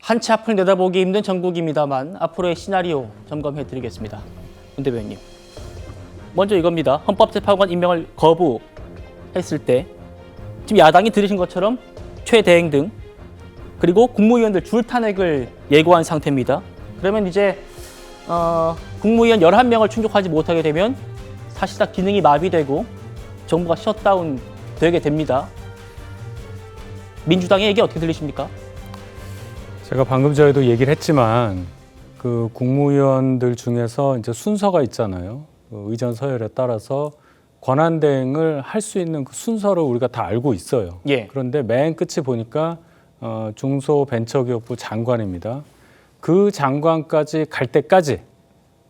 한치 앞을 내다보기 힘든 전국입니다만 앞으로의 시나리오 점검해드리겠습니다. 윤 대변인님, 먼저 이겁니다. 헌법재판관 임명을 거부했을 때 지금 야당이 들으신 것처럼 최대행 등 그리고 국무위원들 줄 탄핵을 예고한 상태입니다. 그러면 이제 국무위원 11명을 충족하지 못하게 되면 사실상 기능이 마비되고 정부가 셧다운 되게 됩니다. 민주당의 얘기 어떻게 들리십니까? 제가 방금 전에도 얘기를 했지만 그 국무위원들 중에서 이제 순서가 있잖아요. 그 의전 서열에 따라서 권한 대행을 할 수 있는 그 순서를 우리가 다 알고 있어요. 예. 그런데 맨 끝이 보니까 중소벤처기업부 장관입니다. 그 장관까지 갈 때까지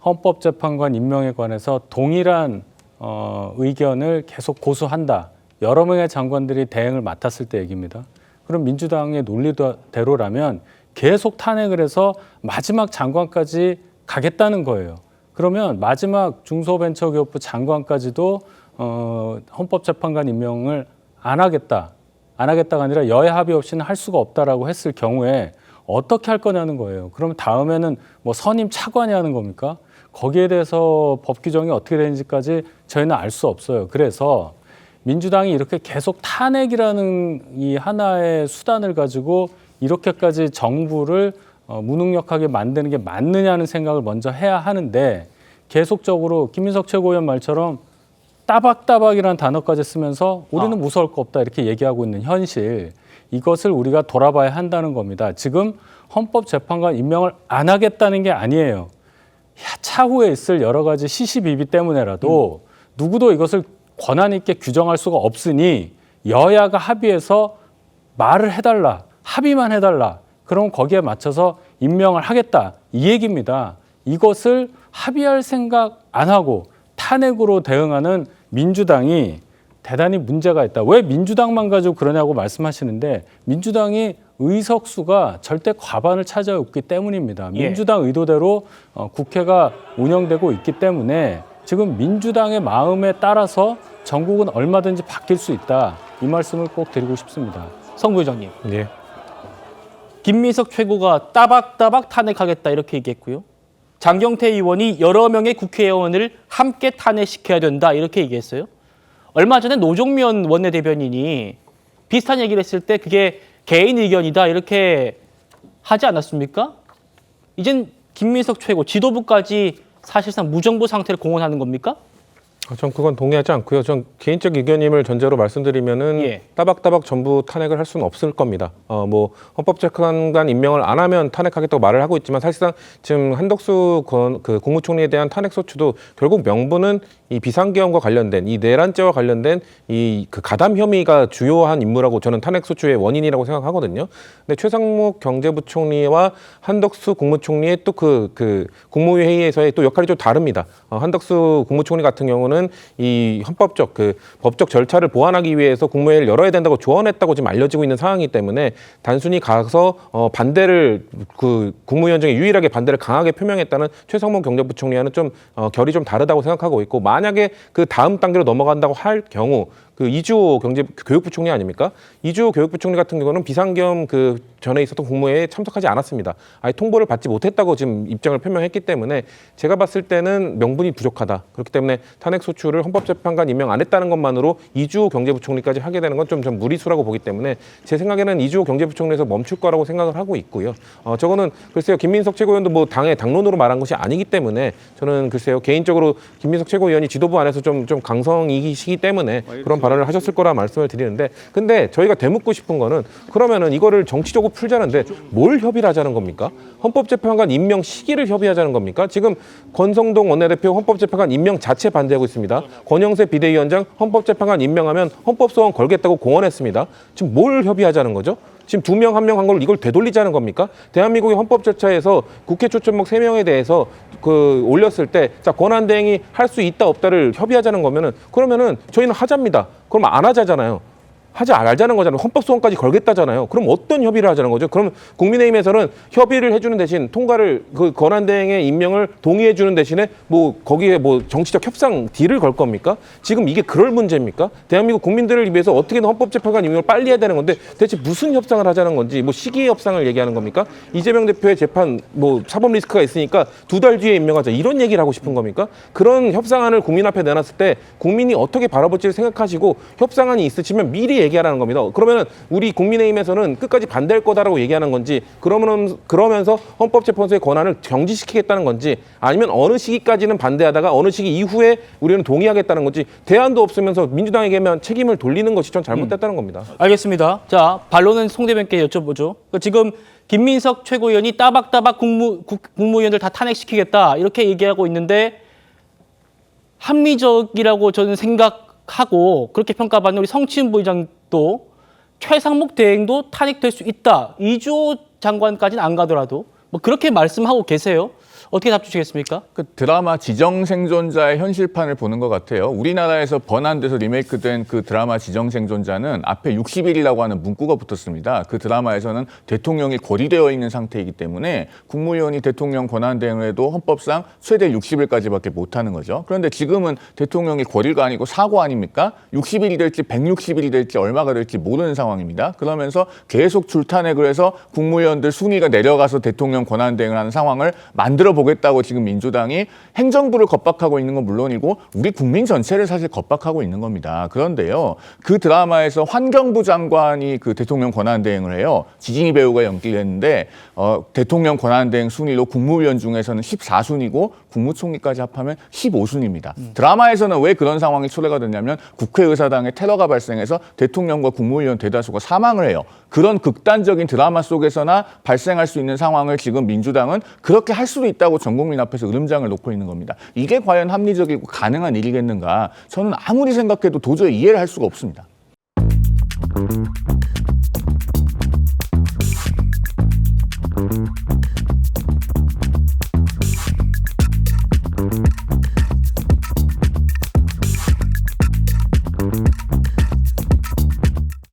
헌법재판관 임명에 관해서 동일한 의견을 계속 고수한다. 여러 명의 장관들이 대행을 맡았을 때 얘기입니다. 그럼 민주당의 논리대로라면 계속 탄핵을 해서 마지막 장관까지 가겠다는 거예요. 그러면 마지막 중소벤처기업부 장관까지도 헌법재판관 임명을 안 하겠다가 아니라 여야 합의 없이는 할 수가 없다라고 했을 경우에 어떻게 할 거냐는 거예요. 그러면 다음에는 뭐 선임 차관이 하는 겁니까? 거기에 대해서 법 규정이 어떻게 되는지까지 저희는 알 수 없어요. 그래서 민주당이 이렇게 계속 탄핵이라는 이 하나의 수단을 가지고 이렇게까지 정부를 무능력하게 만드는 게 맞느냐는 생각을 먼저 해야 하는데 계속적으로 김민석 최고위원 말처럼 따박따박이라는 단어까지 쓰면서 우리는 무서울 거 없다 이렇게 얘기하고 있는 현실, 이것을 우리가 돌아봐야 한다는 겁니다. 지금 헌법재판관 임명을 안 하겠다는 게 아니에요. 차후에 있을 여러 가지 시시비비 때문에라도 누구도 이것을 권한 있게 규정할 수가 없으니 여야가 합의해서 말을 해달라, 합의만 해달라. 그럼 거기에 맞춰서 임명을 하겠다 이 얘기입니다. 이것을 합의할 생각 안 하고 탄핵으로 대응하는 민주당이 대단히 문제가 있다. 왜 민주당만 가지고 그러냐고 말씀하시는데 민주당이 의석수가 절대 과반을 차지하고 있기 때문입니다. 민주당 의도대로 국회가 운영되고 있기 때문에 지금 민주당의 마음에 따라서 전국은 얼마든지 바뀔 수 있다. 이 말씀을 꼭 드리고 싶습니다. 성 부회장님, 예. 김민석 최고가 따박따박 탄핵하겠다 이렇게 얘기했고요. 장경태 의원이 여러 명의 국회의원을 함께 탄핵시켜야 된다 이렇게 얘기했어요. 얼마 전에 노종면 원내대변인이 비슷한 얘기를 했을 때 그게 개인 의견이다 이렇게 하지 않았습니까? 이젠 김민석 최고 지도부까지 사실상 무정부 상태를 공언하는 겁니까? 전 그건 동의하지 않고요. 전 개인적 의견임을 전제로 말씀드리면은 따박따박 전부 탄핵을 할 수는 없을 겁니다. 뭐 헌법재판관 임명을 안 하면 탄핵하겠다고 말을 하고 있지만 사실상 지금 한덕수 그 국무총리에 대한 탄핵 소추도 결국 명분은 이 비상계엄과 관련된 이 내란죄와 관련된 이 그 가담 혐의가 주요한 인물하고 저는 탄핵 소추의 원인이라고 생각하거든요. 근데 최상목 경제부총리와 한덕수 국무총리의 또 그 국무위 회의에서의 또 역할이 좀 다릅니다. 한덕수 국무총리 같은 경우는 이 헌법적 그 법적 절차를 보완하기 위해서 국무회의를 열어야 된다고 조언했다고 지금 알려지고 있는 상황이기 때문에 단순히 가서 반대를 그 국무위원장이 유일하게 반대를 강하게 표명했다는 최상목 경제부총리와는 좀 결이 좀 다르다고 생각하고 있고, 만약에 그 다음 단계로 넘어간다고 할 경우 그 이주호 교육부 총리 아닙니까? 이주호 교육부 총리 같은 경우는 비상계엄 그 전에 있었던 국무회의에 참석하지 않았습니다. 아예 통보를 받지 못했다고 지금 입장을 표명했기 때문에 제가 봤을 때는 명분이 부족하다. 그렇기 때문에 탄핵 소추를 헌법재판관 임명 안 했다는 것만으로 이주호 경제부총리까지 하게 되는 건 좀 무리수라고 보기 때문에 제 생각에는 이주호 경제부총리에서 멈출 거라고 생각을 하고 있고요. 저거는 글쎄요, 김민석 최고위원도 뭐 당의 당론으로 말한 것이 아니기 때문에 저는 글쎄요, 개인적으로 김민석 최고위원이 지도부 안에서 좀 강성이시기 때문에 그런 발언을 하셨을 거라 말씀을 드리는데, 근데 저희가 되묻고 싶은 거는 그러면은 이거를 정치적으로 풀자는데 뭘 협의를 하자는 겁니까? 헌법재판관 임명 시기를 협의하자는 겁니까? 지금 권성동 원내대표 헌법재판관 임명 자체 반대하고 있습니다. 권영세 비대위원장 헌법재판관 임명하면 헌법소원 걸겠다고 공언했습니다. 지금 뭘 협의하자는 거죠? 지금 2명, 1명 한 걸 이걸 되돌리자는 겁니까? 대한민국의 헌법 절차에서 국회 추천목 3명에 대해서 그 올렸을 때 자, 권한 대행이 할 수 있다 없다를 협의하자는 거면은 그러면은 저희는 하자입니다. 그럼 안 하자잖아요. 하지 말자는 거잖아요. 헌법 소원까지 걸겠다잖아요. 그럼 어떤 협의를 하자는 거죠? 그럼 국민의힘에서는 협의를 해주는 대신 통과를 그 권한대행의 임명을 동의해주는 대신에 뭐 거기에 뭐 정치적 협상 딜을 걸 겁니까? 지금 이게 그럴 문제입니까? 대한민국 국민들을 위해서 어떻게든 헌법재판관 임명을 빨리 해야 되는 건데 대체 무슨 협상을 하자는 건지 뭐 시기의 협상을 얘기하는 겁니까? 이재명 대표의 재판 뭐 사법 리스크가 있으니까 2달 뒤에 임명하자 이런 얘기를 하고 싶은 겁니까? 그런 협상안을 국민 앞에 내놨을 때 국민이 어떻게 바라볼지를 생각하시고 협상안이 있으시면 미리 얘기하라는 겁니다. 그러면은 우리 국민의힘에서는 끝까지 반대할 거다라고 얘기하는 건지 그러면서 헌법재판소의 권한을 정지시키겠다는 건지 아니면 어느 시기까지는 반대하다가 어느 시기 이후에 우리는 동의하겠다는 건지 대안도 없으면서 민주당에게만 책임을 돌리는 것이 전 잘못됐다는 겁니다. 알겠습니다. 자, 반론은 송 대변께 여쭤보죠. 지금 김민석 최고위원이 따박따박 국무위원들 다 탄핵시키겠다 이렇게 얘기하고 있는데 합리적이라고 저는 생각하고 그렇게 평가받는 우리 성치은 부의장도 최상목 대행도 탄핵될 수 있다. 이주호 장관까지는 안 가더라도 뭐 그렇게 말씀하고 계세요. 어떻게 답 주시겠습니까? 그 드라마 지정생존자의 현실판을 보는 것 같아요. 우리나라에서 번안돼서 리메이크된 그 드라마 지정생존자는 앞에 60일이라고 하는 문구가 붙었습니다. 그 드라마에서는 대통령이 고리되어 있는 상태이기 때문에 국무위원이 대통령 권한대행을 해도 헌법상 최대 60일까지밖에 못하는 거죠. 그런데 지금은 대통령이 고리가 아니고 사고 아닙니까? 60일이 될지 160일이 될지 얼마가 될지 모르는 상황입니다. 그러면서 계속 줄탄핵을 해서 국무위원들 순위가 내려가서 대통령 권한대행을 하는 상황을 만들어 보겠다고 지금 민주당이 행정부를 겁박하고 있는 건 물론이고 우리 국민 전체를 사실 겁박하고 있는 겁니다. 그런데요, 그 드라마에서 환경부 장관이 그 대통령 권한대행을 해요. 지진이 배우가 연기했는데 대통령 권한대행 순위로 국무위원 중에서는 14순위고 국무총리까지 합하면 15순위입니다. 드라마에서는 왜 그런 상황이 초래가 됐냐면 국회의사당에 테러가 발생해서 대통령과 국무위원 대다수가 사망을 해요. 그런 극단적인 드라마 속에서나 발생할 수 있는 상황을 지금 민주당은 그렇게 할 수도 있다고 전 국민 앞에서 으름장을 놓고 있는 겁니다. 이게 과연 합리적이고 가능한 일이겠는가? 저는 아무리 생각해도 도저히 이해를 할 수가 없습니다.